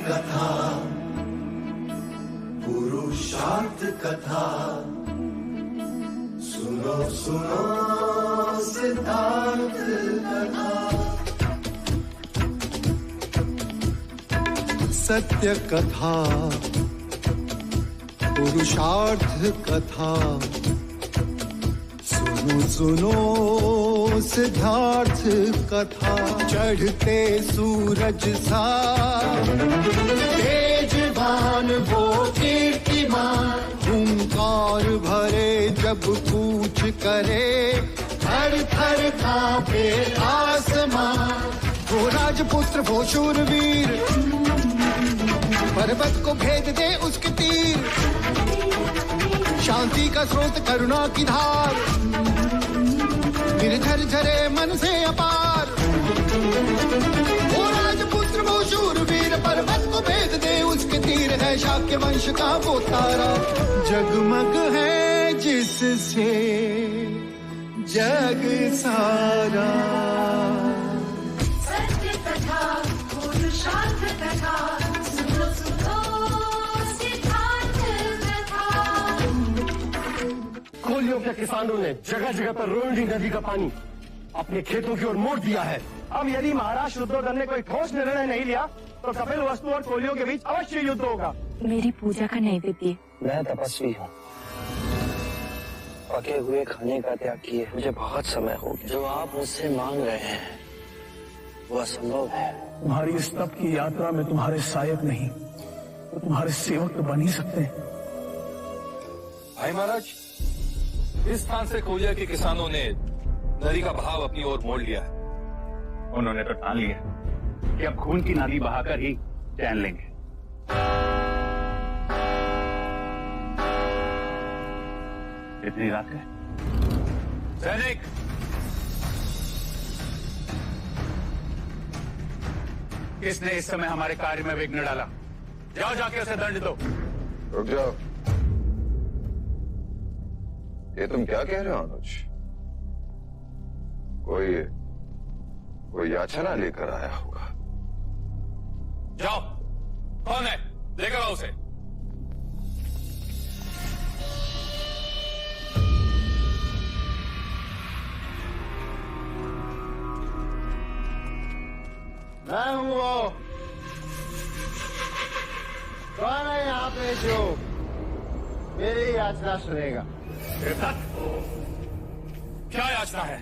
कथा, पुरुषार्थ कथा, सुनो सुनो सिद्धार्थ कथा। सत्य कथा, पुरुषार्थ कथा, सुनो सुनो सिद्धार्थ कथा। चढ़ते सूरज सा तेजवान वो कीर्तिमान, हुंकार भरे जब कूच करे, थर थर कांपे आसमान। वो राजपुत्र वो शूरवीर, पर्वत को भेद दे उसके तीर, शांति का स्रोत करुणा की धार, निर्झर झरे मन से अपार। वो राजपुत्र वो शूरवीर, पर्वत को भेद दे उसके तीर, है शाक्य वंश का वो तारा, जगमग है जिससे जग सारा। सत्य कथा, पुरुषार्थ कथा, सुनो सुनो सिद्धार्थ कथा। कोलियों के किसानों ने जगह जगह पर रोहिणी नदी का पानी अपने खेतों की ओर मोड़ दिया है। अब यदि महाराज शुद्धोधन ने कोई ठोस निर्णय नहीं लिया तो कपिल वस्तु और कोलियों के बीच अवश्य युद्ध होगा। मेरी पूजा का नैवेद्य। मैं तपस्वी हूँ, पके हुए खाने का त्याग किए मुझे बहुत समय हो गया। जो आप मुझसे मांग रहे हैं वो असंभव है। तुम्हारी इस तप की यात्रा में तुम्हारे सहायक नहीं तो तुम्हारे सेवक तो बन ही सकते हैं। भाई महाराज, इस स्थान से कोलिया के किसानों ने नदी का बहाव अपनी ओर मोड़ लिया है। उन्होंने तो ठान लिया कि अब खून की नदी बहाकर ही चैन लेंगे। इतनी रात है। सैनिक, किसने इस समय हमारे कार्य में विघ्न डाला? जाओ जाके उसे दंड दो। रुक जाओ, ये तुम क्या कह रहे हो अनुज? कोई याचना लेकर आया होगा। जाओ, कौन है? लेकर आओ उसे। मैं हूँ वो। कौन है यहाँ पे जो मेरी याचना सुनेगा? क्या याचना है?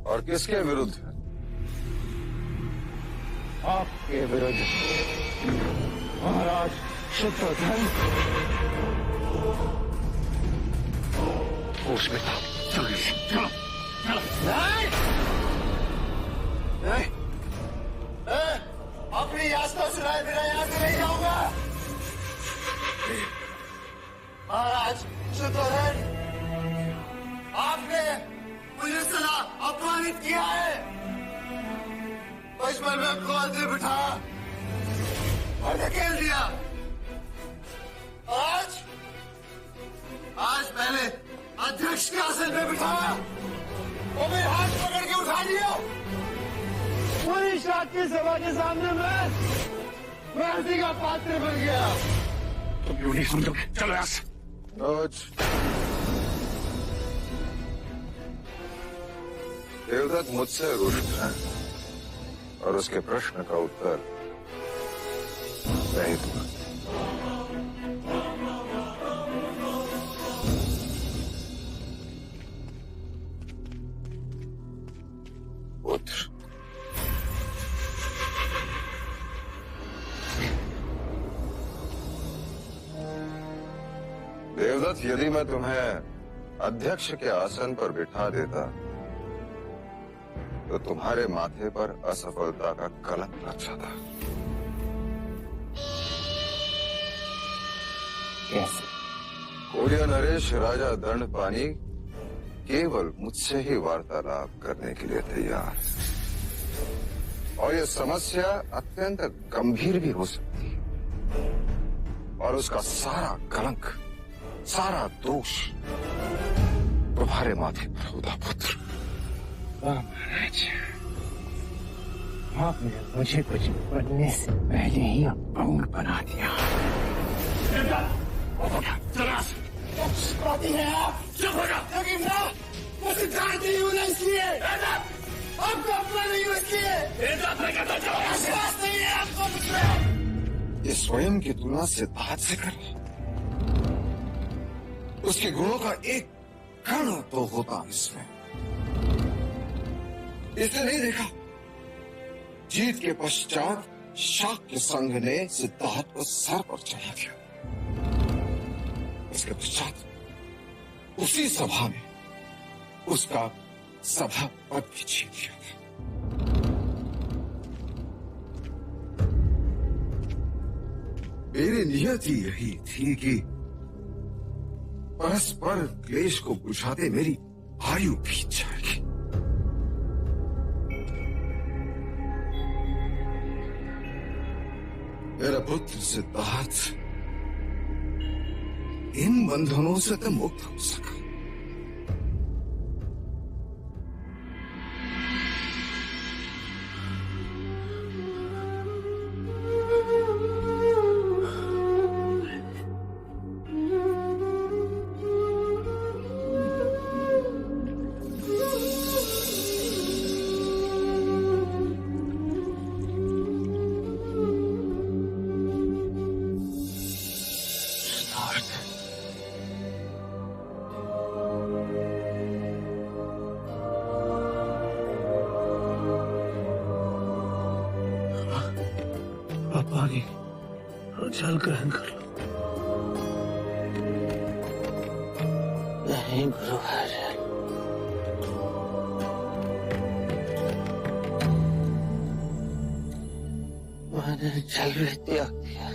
और किसके विरुद्ध है? आपके विरुद्ध महाराज शुद्धोधन। होश में था। चलो चलो चलो। नहीं, अपनी याचना सुनाए बिना यहाँ से नहीं जाऊंगा। महाराज शुद्धोधन, आपने मुझे सदा अपमानित किया है। बचपन में गोद में बिठा और धकेल दिया। आज पहले अध्यक्ष के आसन पे बिठाया, वो मेरे हाथ पकड़ के उठा लिया। पूरी शाक्य सभा के सामने मैं उसी का पात्र बन गया। तुम यूं नहीं समझोगे। चलो यहाँ से। देवदत्त मुझसे रुष्ट है और उसके प्रश्न का उत्तर नहीं दूंगा। पुत्र, देवदत्त, यदि मैं तुम्हें अध्यक्ष के आसन पर बिठा देता तो तुम्हारे माथे पर असफलता का कलंक लग जाता। कैसे? कोलिया नरेश राजा दंडपानी केवल मुझसे ही वार्तालाप करने के लिए तैयार है और यह समस्या अत्यंत गंभीर भी हो सकती है और उसका सारा कलंक, सारा दोष तुम्हारे माथे पर होगा। पुत्र, वाह महाराज, आपने मुझे कुछ बनने से पहले ही अपंग बना दिया। चुप हो जाओ। मैं सिद्धार्थ नहीं हूँ ना, इसलिए आपको अपना नहीं हूँ, इसलिए विश्वास नहीं है आपको मुझमें। ये स्वयं की तुलना सिद्धार्थ से कर रहा। उसके गुणों का एक कण तो होता इसमें। इसने नहीं देखा जीत के पश्चात शाक्य संघ ने सिद्धार्थ को सर पर चढ़ा दिया। इसके पश्चात उसी सभा में उसका सभा पद भी छीन लिया था। मेरी नियति यही थी कि परस्पर क्लेश को बुझाते मेरी आयु बीत जाएगी। मेरा पुत्र सिद्धार्थ इन बंधनों से तो मुक्त हो सका। पानी और जल ग्रहण कर लो। नहीं गुरुवर, मैंने जल भी त्याग दिया।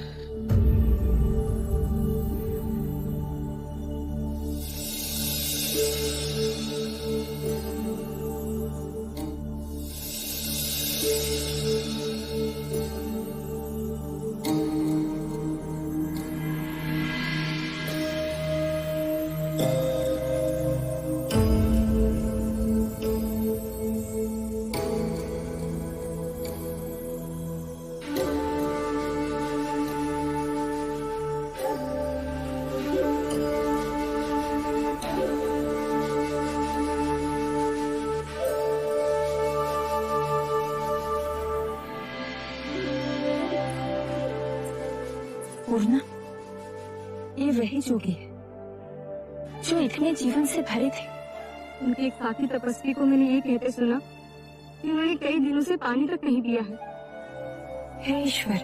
पूर्णा, ये वही जोगी है जो इतने जीवन से भरे थे। उनके एक साथी तपस्वी को मैंने ये कहते सुना कि उन्होंने कई दिनों से पानी तक नहीं पिया है। हे ईश्वर,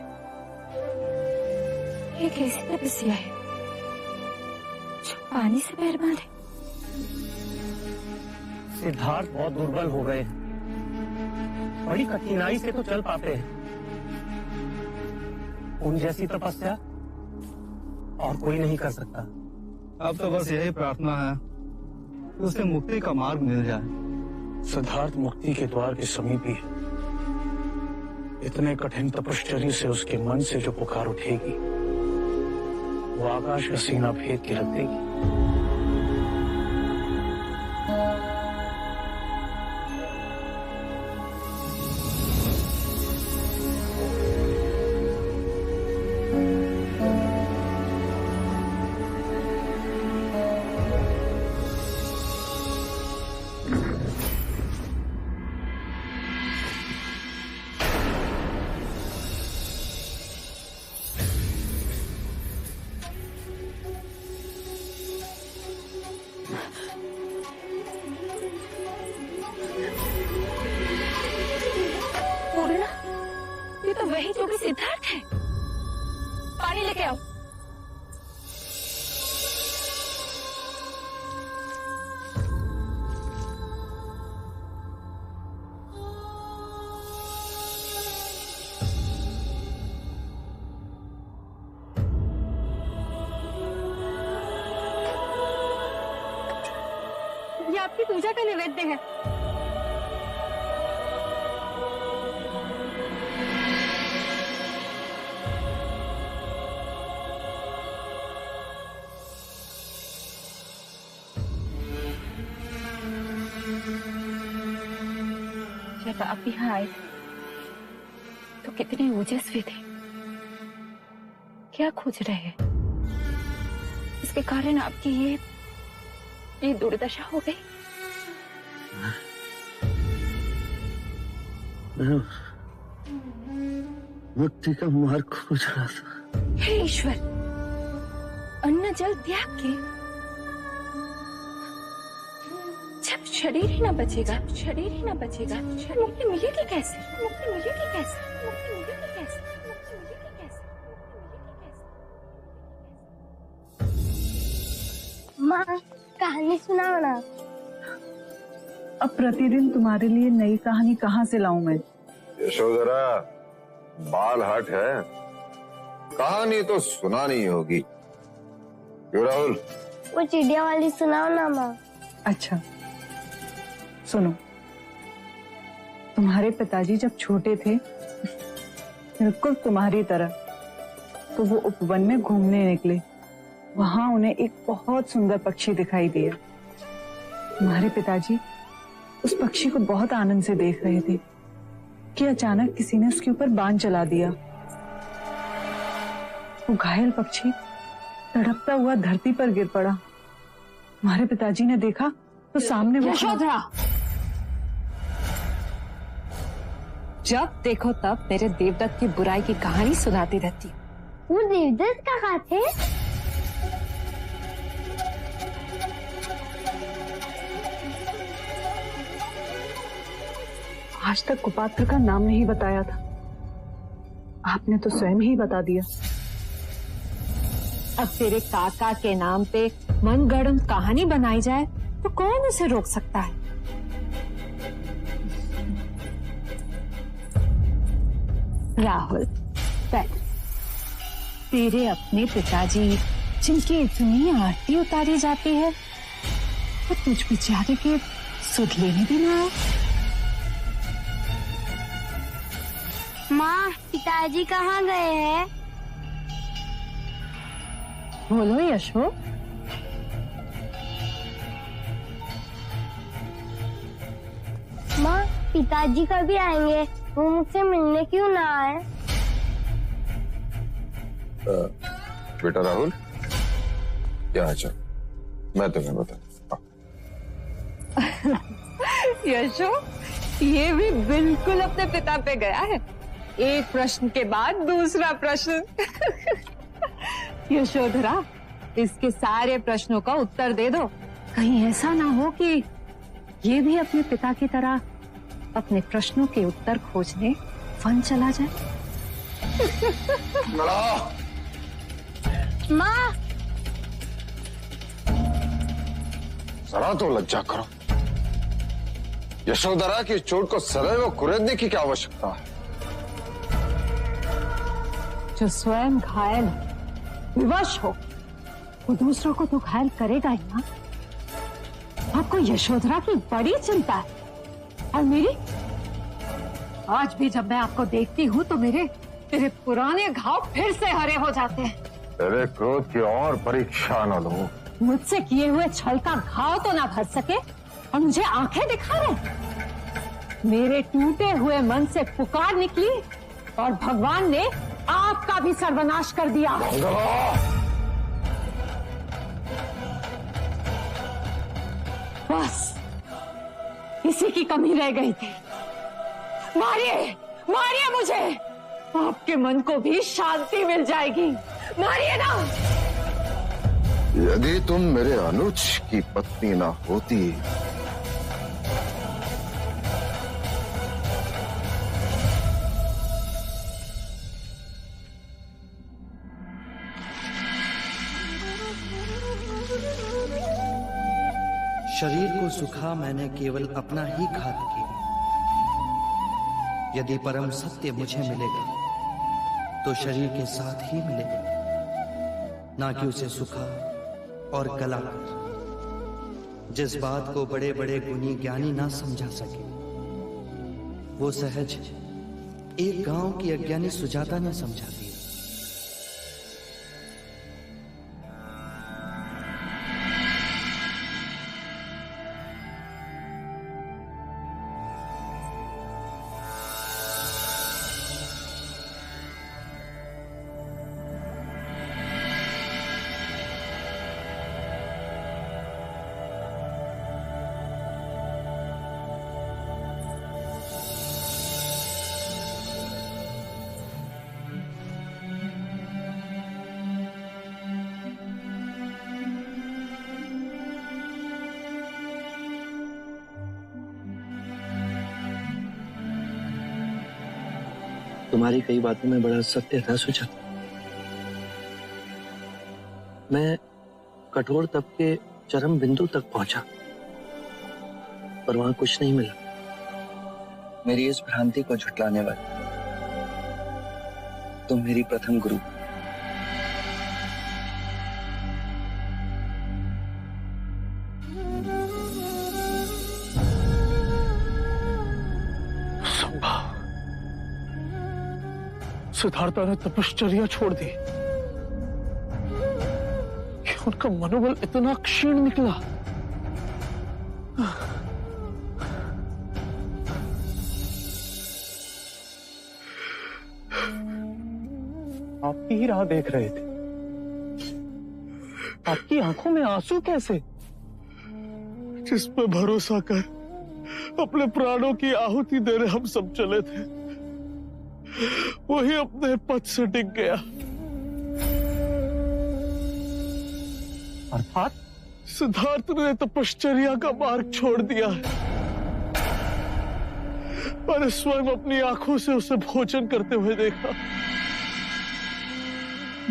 ये कैसी तपस्या है जो पानी से पैर बांधे? सिद्धार्थ बहुत दुर्बल हो गए, बड़ी कठिनाई से तो चल पाते हैं। उन जैसी तपस्या और कोई नहीं कर सकता। अब तो बस यही प्रार्थना है कि उसे मुक्ति का मार्ग मिल जाए। सिद्धार्थ मुक्ति के द्वार के समीप ही है। इतने कठिन तपश्चर्या से उसके मन से जो पुकार उठेगी वो आकाश का सीना भेद के रख देगी। पूर्णा, ये तो वही जोगी सिद्धार्थ है। पानी लेके आओ। ये आपकी पूजा का नैवेद्य है। जब आप यहाँ आए थे कितने ओजस्वी थे, क्या खोज रहे हैं? इसके कारण आपकी ये दुर्दशा हो गई। मुक्ति का मार्ग खोज रहा था। हे ईश्वर, अन्न जल त्याग के जब शरीर ही ना बचेगा, शरीर ही ना बचेगा, मुक्ति मिलेगी कैसे? मुक्ति मिलेगी कैसे? मुक्ति मिलेगी कैसे? मुक्ति मिलेगी कैसे? माँ, कहानी सुनाओ ना। अब प्रतिदिन तुम्हारे लिए नई कहानी कहाँ से लाऊं मैं? यशोधरा, बाल हट है, कहानी तो सुनानी होगी। क्यों राहुल? वो चिड़िया वाली सुनाओ ना माँ। अच्छा सुनो, तुम्हारे पिताजी जब छोटे थे, बिल्कुल तुम्हारी तरह, तो वो उपवन में घूमने निकले। वहां उन्हें एक बहुत सुंदर पक्षी दिखाई दिया। तुम्हारे पिताजी उस पक्षी को बहुत आनंद से देख रहे थे कि अचानक किसी ने उसके ऊपर बाण चला दिया। वो घायल पक्षी तड़पता हुआ धरती पर गिर पड़ा। तुम्हारे पिताजी ने देखा तो सामने वो यशोधरा, जब देखो तब मेरे देवदत्त की बुराई की कहानी सुनाती रहती। वो देवदत्त कहाँ थे? आज तक कुपात्र का नाम नहीं बताया था, आपने तो स्वयं ही बता दिया। अब तेरे काका के नाम पे मनगढ़ंत कहानी बनाई जाए तो कौन उसे रोक सकता है? राहुल, बैठ। तेरे अपने पिताजी जिनकी इतनी आरती उतारी जाती है, वो तुझ बेचारे के सुध लेने भी ना आए। माँ, पिताजी कहाँ गए हैं? बोलो यशो। माँ, पिताजी कभी आएंगे? वो मुझसे मिलने क्यों ना आए? बेटा राहुल, यहाँ चल, मैं तुम्हें बताऊं। यशो, ये भी बिल्कुल अपने पिता पे गया है। एक प्रश्न के बाद दूसरा प्रश्न। यशोधरा, इसके सारे प्रश्नों का उत्तर दे दो। कहीं ऐसा ना हो कि ये भी अपने पिता की तरह अपने प्रश्नों के उत्तर खोजने वन चला जाए। माँ, जरा तो लज्जा करो। यशोधरा की चोट को सदैव कुरेदने की क्या आवश्यकता है? जो स्वयं घायल विवश हो, वो दूसरों को तो घायल करेगा ही ना। आपको यशोधरा की बड़ी चिंता है, और मेरी? आज भी जब मैं आपको देखती हूँ तो तेरे पुराने घाव फिर से हरे हो जाते हैं। तेरे क्रोध की और परीक्षा न लो। मुझसे किए हुए छल का घाव तो ना भर सके और मुझे आंखें दिखा रहे। मेरे टूटे हुए मन से पुकार निकली और भगवान ने आपका भी सर्वनाश कर दिया। बस इसी की कमी रह गई थी। मारिए, मारिए मुझे, आपके मन को भी शांति मिल जाएगी। मारिए ना। यदि तुम मेरे अनुज की पत्नी ना होती शरीर को सुखा मैंने केवल अपना ही घात किया। यदि परम सत्य मुझे मिलेगा तो शरीर के साथ ही मिलेगा, ना कि उसे सुखा और गला कर। जिस बात को बड़े बड़े गुणी ज्ञानी ना समझा सके, वो सहज एक गांव की अज्ञानी सुजाता ने समझा दिया। तुम्हारी कई बातों में बड़ा सत्य था सुजाता। मैं कठोर तप के चरम बिंदु तक पहुंचा, पर वहां कुछ नहीं मिला। मेरी इस भ्रांति को झुटलाने वाली तुम मेरी प्रथम गुरु। सिद्धार्था ने तपश्चर्या छोड़ दी कि उनका मनोबल इतना क्षीण निकला। आपकी ही राह देख रहे थे, आपकी आंखों में आंसू कैसे? जिस पे भरोसा कर अपने प्राणों की आहुति देने हम सब चले थे, वही अपने पद से डिग गया। अर्थात सिद्धार्थ ने तपश्चर्या का मार्ग छोड़ दिया है और स्वयं अपनी आंखों से उसे भोजन करते हुए देखा।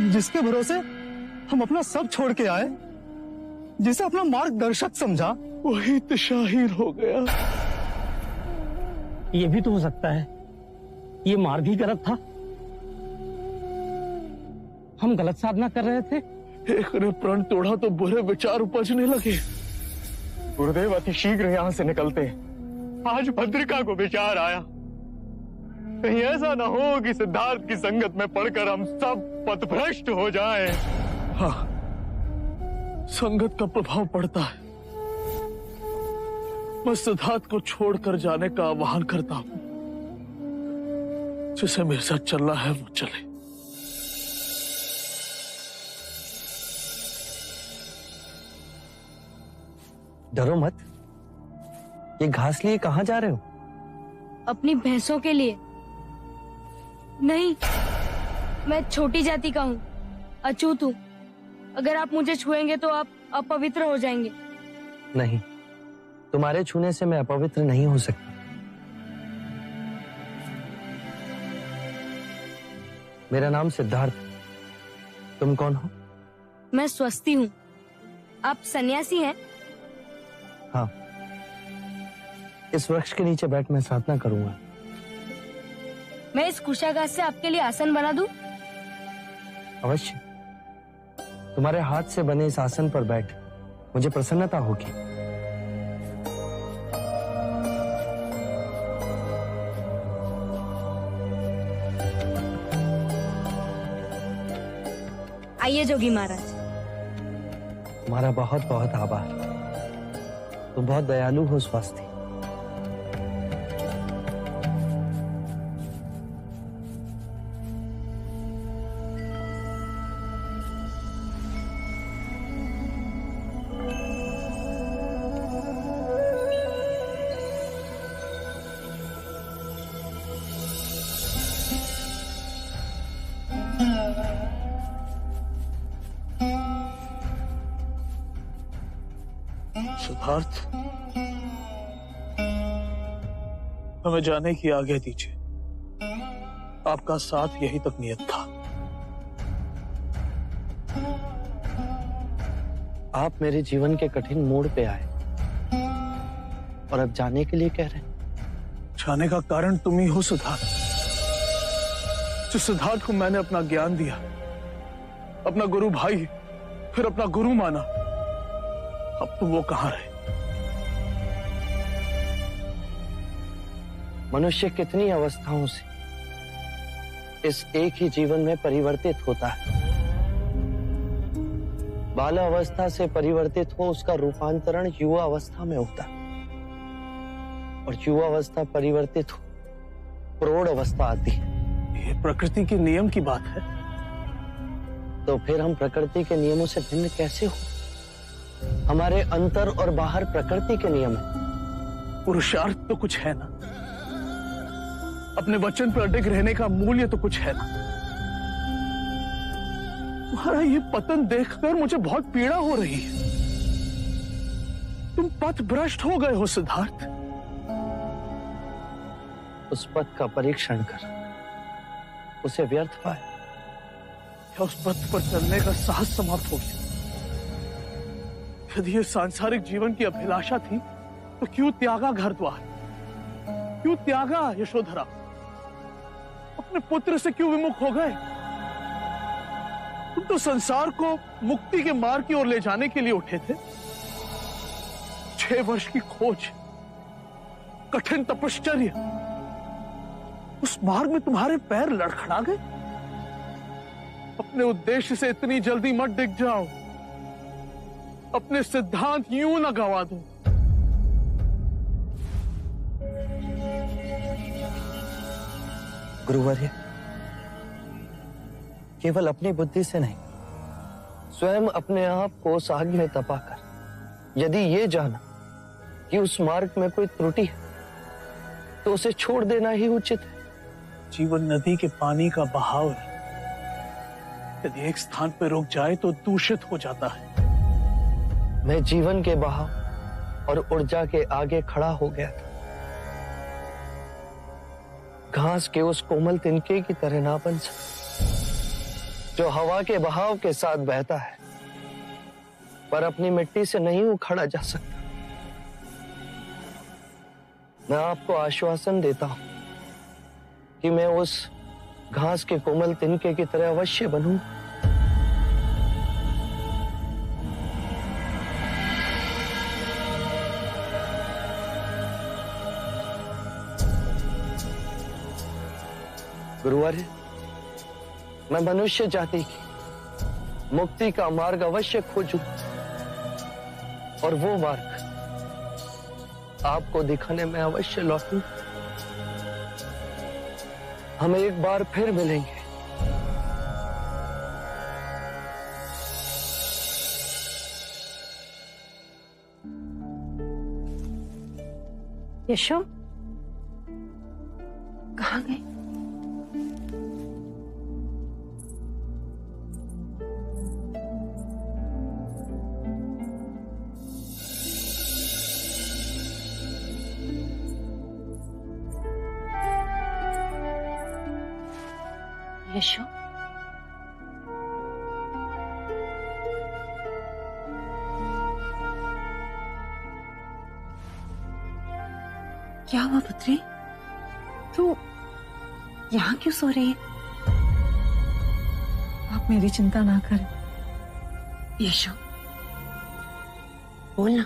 जिसके भरोसे हम अपना सब छोड़ के आए, जिसे अपना मार्गदर्शक समझा, वही दिशाहीन हो गया। ये भी तो हो सकता है ये मार्ग ही गलत था, हम गलत साधना कर रहे थे। एक ने प्रण तोड़ा तो बुरे विचार उपजने लगे। गुरुदेव अति शीघ्र यहाँ से निकलते हैं। आज भद्रिका को विचार आया, कहीं ऐसा ना हो कि सिद्धार्थ की संगत में पड़कर हम सब पथभ्रष्ट हो जाएं। हाँ, संगत का प्रभाव पड़ता है। मैं सिद्धार्थ को छोड़कर जाने का आह्वान करता हूं। जिसे मेरे साथ चलना है वो चले। डरो मत। ये घास लिए कहां जा रहे हो? अपनी भैंसों के लिए। नहीं, मैं छोटी जाति का हूँ, अछूत हूँ। अगर आप मुझे छुएंगे तो आप अपवित्र हो जाएंगे। नहीं, तुम्हारे छूने से मैं अपवित्र नहीं हो सकता। मेरा नाम सिद्धार्थ। तुम कौन हो? मैं स्वस्ति हूँ। आप सन्यासी हैं? हाँ, इस वृक्ष के नीचे बैठ मैं साधना करूंगा। मैं इस कुशाघास से आपके लिए आसन बना दूं? अवश्य। तुम्हारे हाथ से बने इस आसन पर बैठ मुझे प्रसन्नता होगी। आइए जोगी महाराज। तुम्हारा बहुत बहुत आभार। तुम बहुत दयालु हो स्वस्ति। सिद्धार्थ, हमें जाने की आज्ञा दीजिए। आपका साथ यही तक नियत था। आप मेरे जीवन के कठिन मोड़ पे आए और अब जाने के लिए कह रहे हैं। जाने का कारण तुम ही हो सिद्धार्थ। जिस सिद्धार्थ को मैंने अपना ज्ञान दिया, अपना गुरु भाई, फिर अपना गुरु माना, अब तो वो कहां रहे? मनुष्य कितनी अवस्थाओं से इस एक ही जीवन में परिवर्तित होता है। बाल अवस्था से परिवर्तित हो उसका रूपांतरण युवा अवस्था में होता है, और युवा अवस्था परिवर्तित हो प्रौढ़ अवस्था आती है। ये प्रकृति के नियम की बात है। तो फिर हम प्रकृति के नियमों से भिन्न कैसे हो? हमारे अंतर और बाहर प्रकृति के नियम है। पुरुषार्थ तो कुछ है ना, अपने वचन पर अडिग रहने का मूल्य तो कुछ है ना। तुम्हारा ये पतन देखकर मुझे बहुत पीड़ा हो रही है। तुम पथ भ्रष्ट हो गए हो सिद्धार्थ। उस पथ का परीक्षण कर उसे व्यर्थ पाए। क्या उस पथ पर चलने का साहस समाप्त हो गया? यदि ये सांसारिक जीवन की अभिलाषा थी तो क्यों त्यागा घर द्वार, क्यों त्यागा यशोधरा, अपने पुत्र से क्यों विमुख हो गए? तुम तो संसार को मुक्ति के मार्ग की ओर ले जाने के लिए उठे थे। 6 वर्ष की खोज, कठिन तपश्चर्या, उस मार्ग में तुम्हारे पैर लड़खड़ा गए। अपने उद्देश्य से इतनी जल्दी मत डिग जाओ, अपने सिद्धांत यूं न गवा दो। गुरुवर्य, केवल अपनी बुद्धि से नहीं, स्वयं अपने आप को उस आग में तपाकर यदि ये जाना कि उस मार्ग में कोई त्रुटि है तो उसे छोड़ देना ही उचित है। जीवन नदी के पानी का बहाव है, यदि एक स्थान पर रुक जाए तो दूषित हो जाता है। मैं जीवन के बहाव और ऊर्जा के आगे खड़ा हो गया था। घास के उस कोमल तिनके की तरह ना बन सकता जो हवा के बहाव के साथ बहता है पर अपनी मिट्टी से नहीं उखड़ा जा सकता। मैं आपको आश्वासन देता हूं कि मैं उस घास के कोमल तिनके की तरह अवश्य बनूं। गुरुवर्य, मैं मनुष्य जाति की मुक्ति का मार्ग अवश्य खोजूं और वो मार्ग आपको दिखाने में अवश्य लौटूं। हम एक बार फिर मिलेंगे। यशो, कहाँ गए? यशो, क्या हुआ पुत्री? तू यहाँ क्यों सो रही है? आप मेरी चिंता ना करें। यशो, बोलना।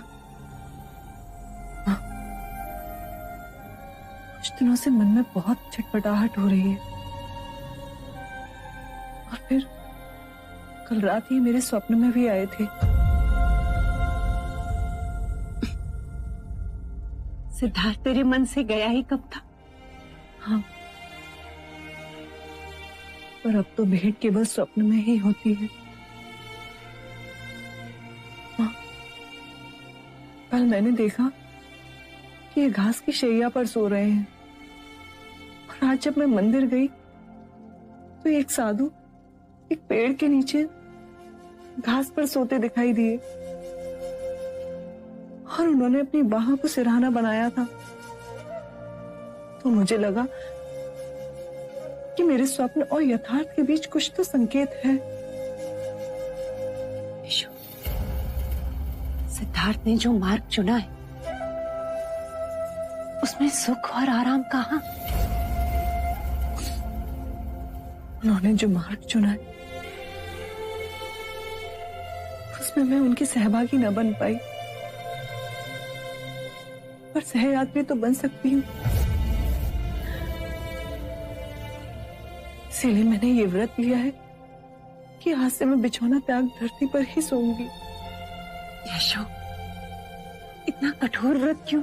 कुछ दिनों से मन में बहुत छटपटाहट हो रही है और फिर कल रात ये मेरे स्वप्न में भी आए थे। सिद्धार्थ तेरे मन से गया ही कब था? हाँ, पर अब तो भेंट केवल स्वप्न में ही होती है। हाँ, कल मैंने देखा कि ये घास की शैया पर सो रहे हैं और आज जब मैं मंदिर गई तो एक साधु एक पेड़ के नीचे घास पर सोते दिखाई दिए और उन्होंने अपनी बाहों को सिरहाना बनाया था। तो मुझे लगा कि मेरे स्वप्न और यथार्थ के बीच कुछ तो संकेत है। सिद्धार्थ ने जो मार्ग चुना है उसमें सुख और आराम कहाँ? उन्होंने जो मार्ग चुना है उसमें मैं उनकी सहभागी न बन पाई, पर सहयात्री तो बन सकती हूँ। इसीलिए मैंने ये व्रत लिया है कि आज से मैं बिछौना त्याग धरती पर ही सोऊंगी। यशो, इतना कठोर व्रत क्यों?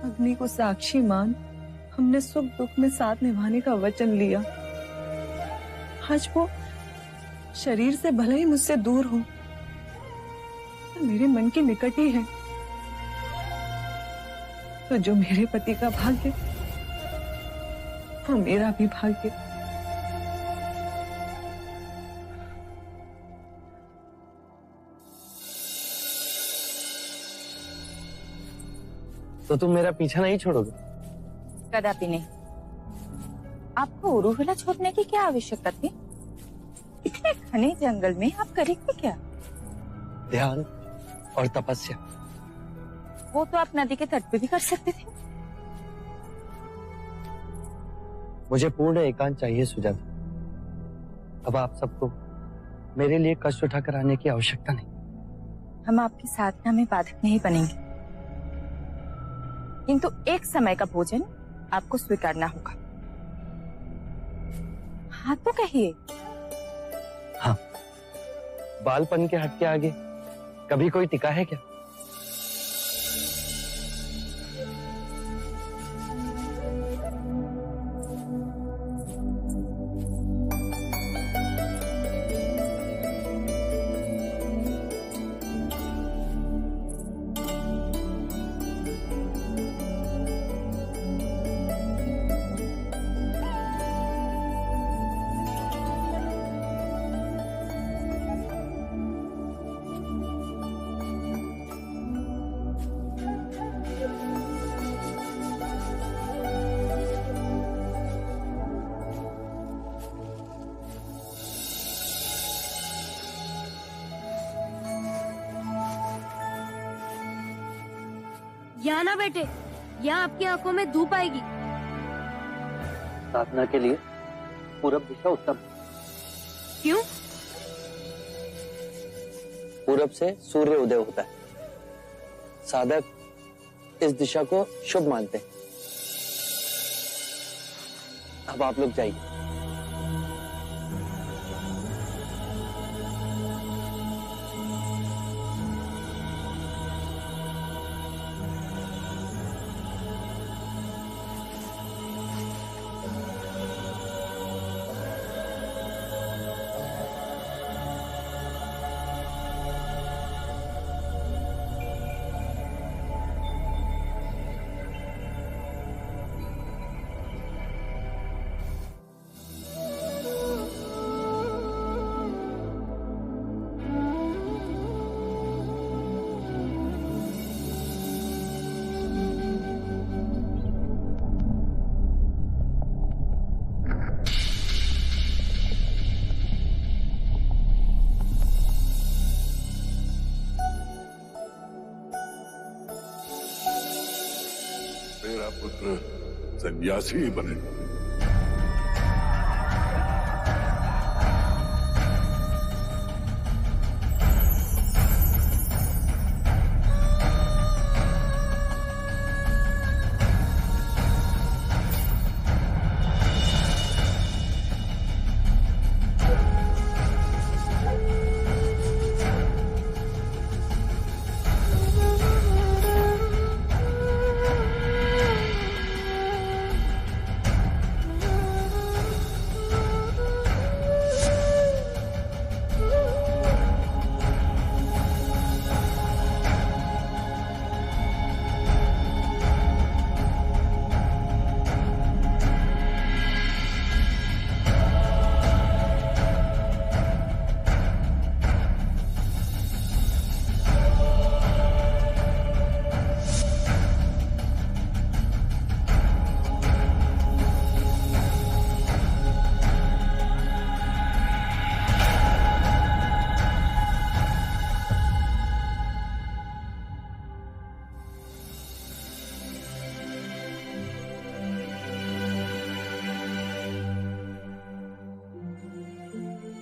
अग्नि को साक्षी मान हमने सुख दुख में साथ निभाने का वचन लिया। आज वो शरीर से भले ही मुझसे दूर हो पर मेरे मन के निकट ही है। तो जो मेरे पति का भाग्य वो मेरा भी भाग्य। तो तुम मेरा पीछा नहीं छोड़ोगे? कदापि नहीं। आपको उरुविला छोड़ने की क्या आवश्यकता थी? इतने घने जंगल में आप करेंगे क्या? ध्यान और तपस्या। वो तो आप नदी के तट पे भी कर सकते थे। मुझे पूर्ण एकांत चाहिए सुजाता। अब आप सबको मेरे लिए कष्ट उठाकर आने की आवश्यकता नहीं। हम आपकी साधना में बाधक नहीं बनेंगे, किंतु एक समय का भोजन आपको स्वीकारना होगा। हाँ तो कहिए। हाँ, बालपन के हट के आगे कभी कोई टिका है क्या? यहाँ ना बैठे, यहाँ आपकी आंखों में धूप आएगी। साधना के लिए पूरब दिशा उत्तम। क्यों? पूरब से सूर्य उदय होता है। साधक इस दिशा को शुभ मानते हैं। अब आप लोग जाइए। मेरा पुत्र सन्यासी बने।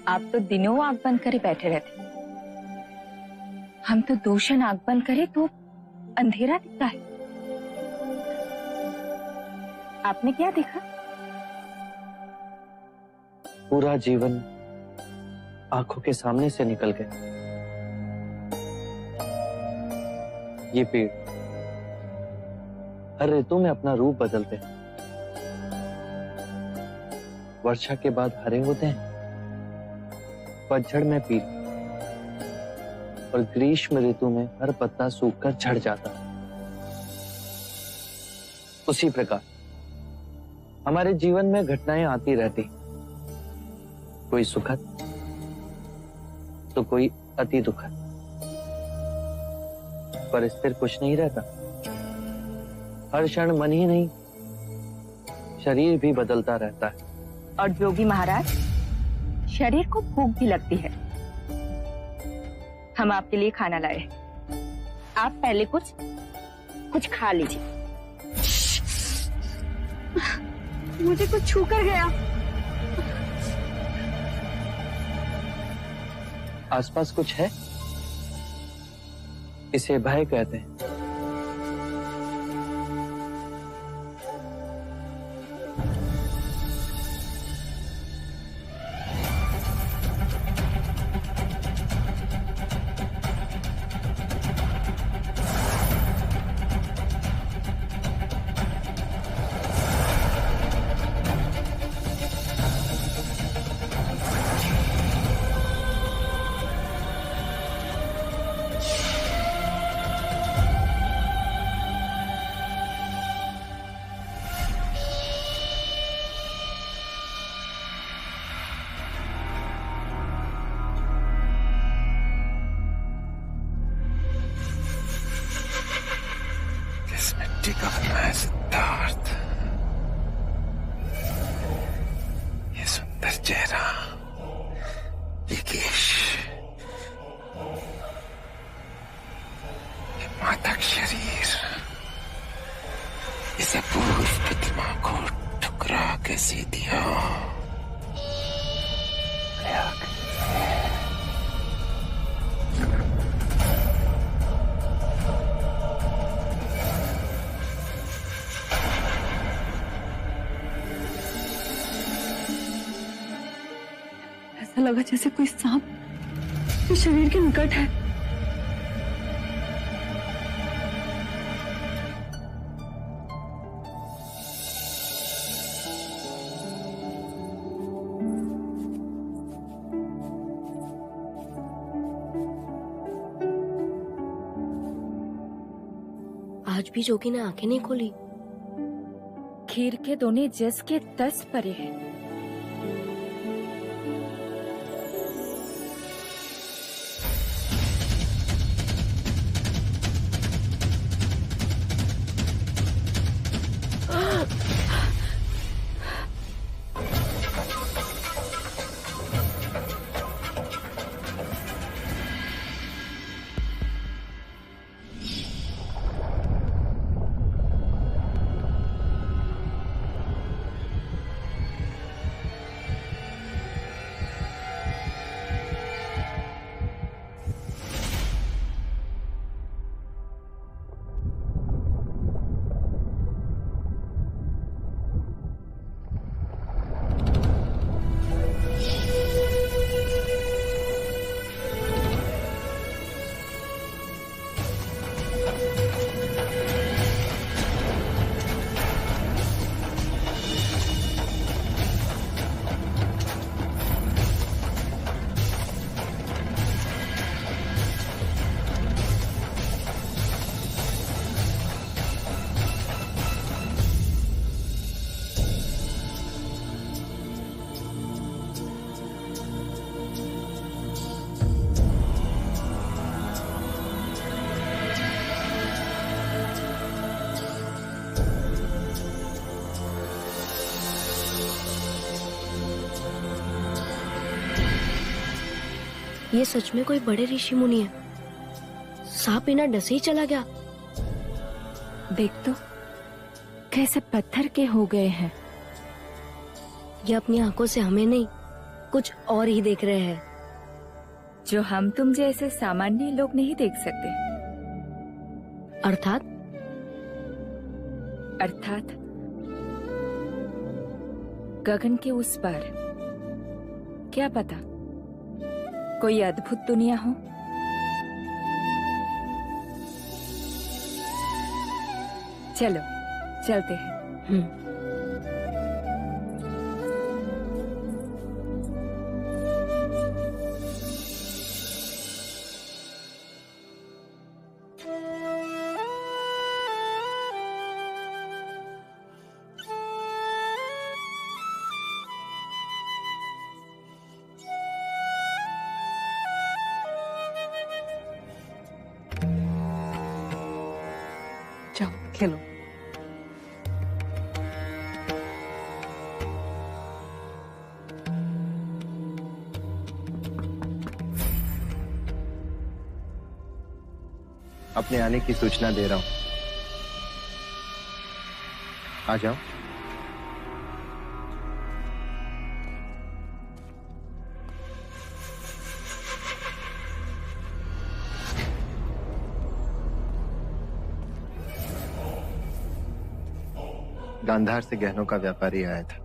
आप तो दिनों आग बंद करे बैठे रहते, हम तो दूषण आग बंद करे तो अंधेरा दिखता है। आपने क्या देखा? पूरा जीवन आंखों के सामने से निकल गया। ये पेड़ हर ऋतु में अपना रूप बदलते हैं। वर्षा के बाद हरे होते हैं, पतझड़ में पीले, और ग्रीष्म ऋतु में हर पत्ता सूखकर झड़ जाता है। उसी प्रकार हमारे जीवन में घटनाएं आती रहती, कोई सुखद तो कोई अति दुखद, पर स्थिर कुछ नहीं रहता। हर क्षण मन ही नहीं, शरीर भी बदलता रहता है। और जोगी महाराज, शरीर को भूख भी लगती है। हम आपके लिए खाना लाए हैं। आप पहले कुछ खा लीजिए। मुझे कुछ छू कर गया। आसपास कुछ है? इसे भय कहते हैं। सिद्धार्थ, ये सुंदर चेहरा, ये केश, ये मादक शरीर, इस अपूर्व प्रतिमा को ठुकरा कैसे दिया? ऐसा लगा जैसे कोई सांप के शरीर के निकट है। आज भी जोगी ने आंखें नहीं खोली। खीर के दोने जस के 10 परे हैं। ये सच में कोई बड़े ऋषि मुनि है। सांप बिना डसे ही चला गया। देख तो कैसे पत्थर के हो गए हैं। ये अपनी आंखों से हमें नहीं, कुछ और ही देख रहे हैं, जो हम तुम जैसे सामान्य लोग नहीं देख सकते। अर्थात गगन के उस पार। क्या पता कोई अद्भुत दुनिया हो। चलो चलते हैं। जाओ खेलो। अपने आने की सूचना दे रहा हूं। आ जाओ। गांधार से गहनों का व्यापारी आया था।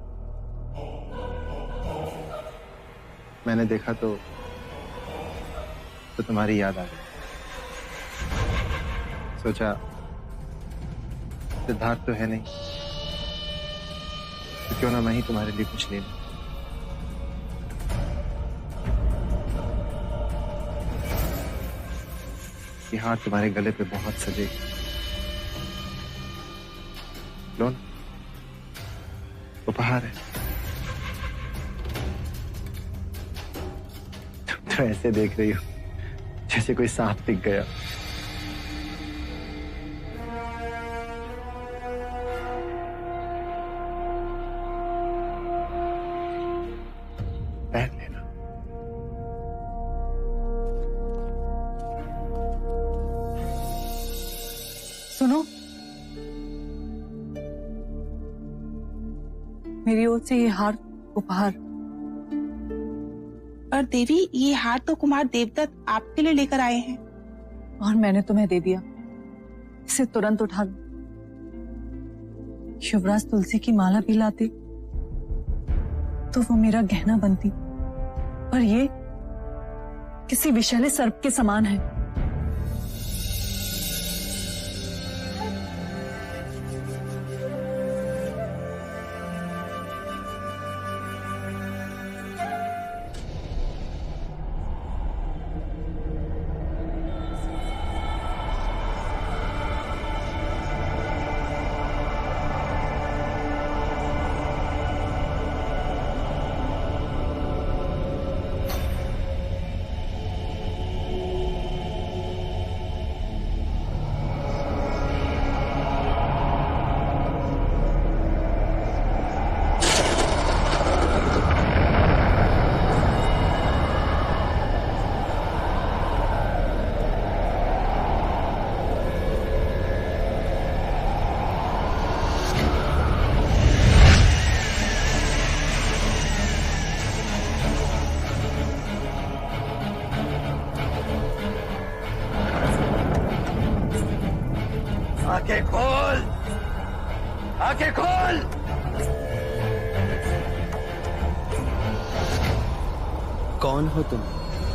मैंने देखा तो तुम्हारी याद आ गई। सोचा सिद्धार्थ तो है नहीं, तो क्यों ना मैं ही तुम्हारे लिए कुछ ले लूं। ये हार तुम्हारे गले पे बहुत सजेगी। लो ना, उपहार है। तुम तो ऐसे देख रही हो जैसे कोई सांप दिख गया। पहन लेना। सुनो, मेरी ओर से ये हार उपहार। पर देवी, ये हार तो कुमार देवदत्त आपके लिए लेकर आए हैं। और मैंने तुम्हें दे दिया। इसे तुरंत उठा लो। शिवराज तुलसी की माला भी लाते तो वो मेरा गहना बनती, पर ये किसी विषैले सर्प के समान है। आंखें खोल, आंखें खोल। कौन हो तुम?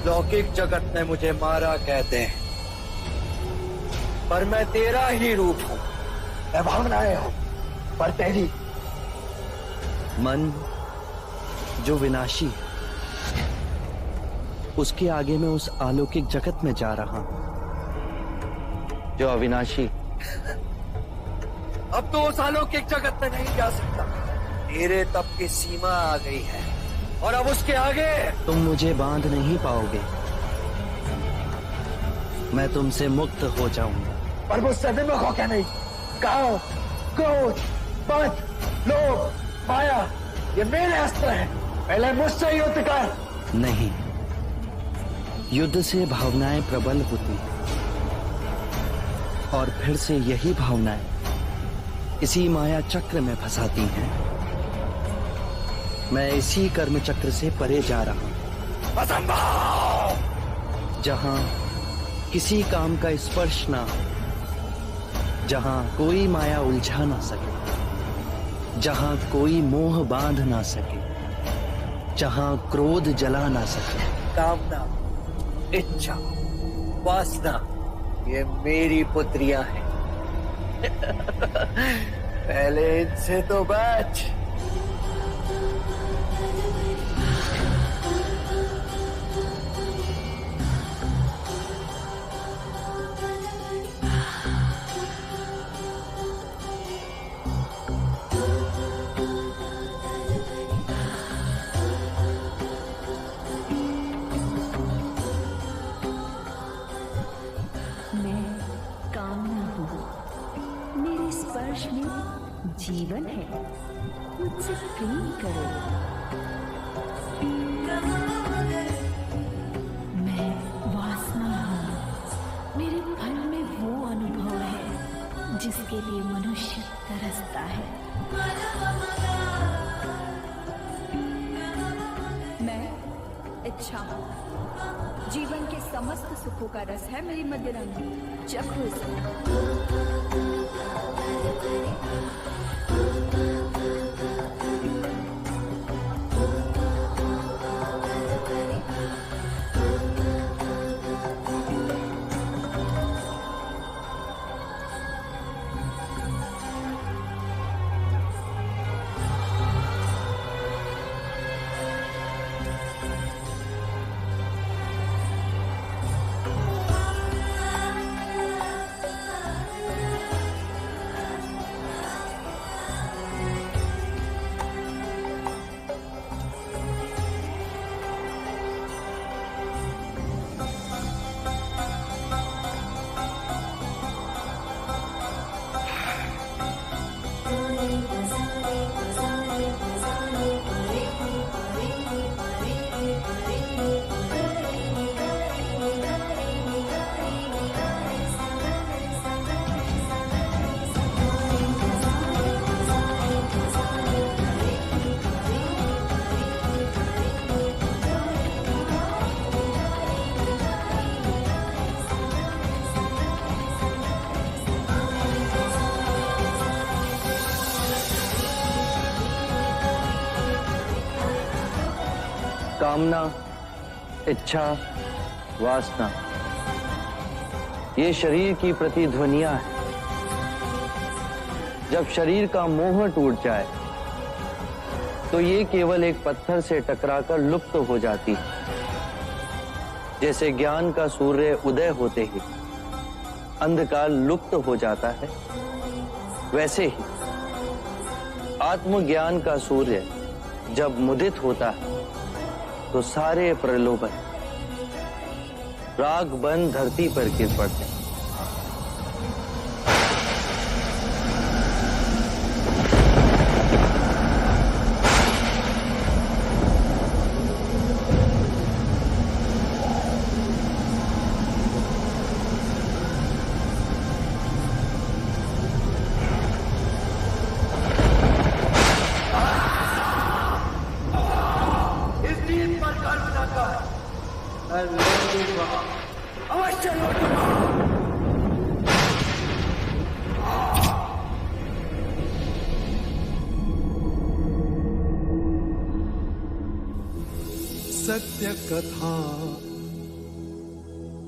लौकिक जगत में मुझे मारा कहते हैं, पर मैं तेरा ही रूप हूं। मैं भावनाएं हूं, पर तेरी। मन जो विनाशी है, उसके आगे मैं उस अलौकिक जगत में जा रहा हूं जो अविनाशी। अब तो उस अलौकिक जगत में नहीं जा सकता। तेरे तप की सीमा आ गई है, और अब उसके आगे तुम मुझे बांध नहीं पाओगे। मैं तुमसे मुक्त हो जाऊंगा। पर मुझसे विमुख हो क्या नहीं? काम, क्रोध, मद, लोभ, माया, ये मेरे अस्त्र हैं। पहले मुझसे युद्ध कर। नहीं, युद्ध से भावनाएं प्रबल होती हैं, और फिर से यही भावनाएं इसी माया चक्र में फंसाती हैं। मैं इसी कर्म चक्र से परे जा रहा हूं, असंभव। जहां किसी काम का स्पर्श ना हो, जहां कोई माया उलझा ना सके, जहां कोई मोह बांध ना सके, जहां क्रोध जला ना सके। कामना, इच्छा, वासना, ये मेरी पुत्रियां हैं। पहले इनसे तो बच। स्पर्श में जीवन है, मुझसे प्रेम करो। मैं वासना हूँ, मेरे फल में वो इच्छा जीवन के समस्त सुखों का रस है मेरी मदिरांगी, चखो इसे। कामना, इच्छा, वासना, ये शरीर की प्रतिध्वनियां हैं। जब शरीर का मोह टूट जाए तो ये केवल एक पत्थर से टकराकर लुप्त हो जाती है। जैसे ज्ञान का सूर्य उदय होते ही अंधकार लुप्त हो जाता है, वैसे ही आत्मज्ञान का सूर्य जब मुदित होता है तो सारे प्रलोभन राग बन धरती पर गिर पड़ते हैं। सत्य कथा,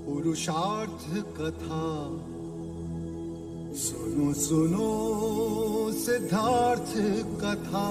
पुरुषार्थ कथा, सुनो सुनो सिद्धार्थ कथा।